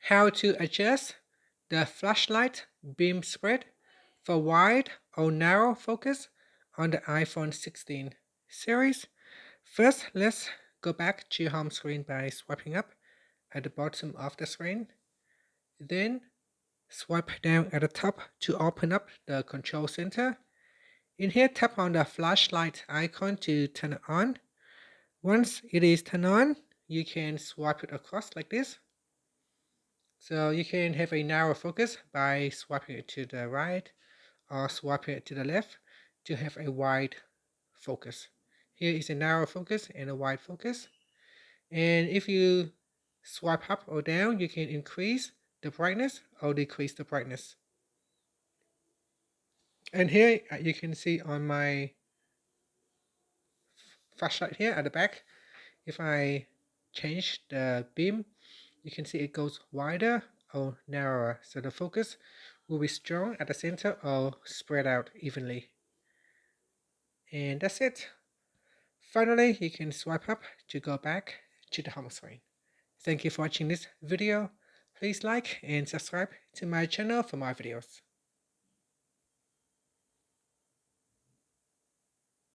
how to adjust the flashlight beam spread for wide or narrow focus on the iPhone 16 series. First, let's go back to home screen by swiping up at the bottom of the screen. Then swipe down at the top to open up the control center. In here, tap on the flashlight icon to turn it on. Once it is turned on, you can swipe it across like this. So you can have a narrow focus by swiping it to the right or swiping it to the left to have a wide focus. Here is a narrow focus and a wide focus. And if you swipe up or down, you can increase the brightness or decrease the brightness. And here you can see on my flashlight here at the back, if I change the beam, you can see it goes wider or narrower. So the focus will be strong at the center or spread out evenly. And that's it. Finally, you can swipe up to go back to the home screen. Thank you for watching this video. Please like and subscribe to my channel for more videos.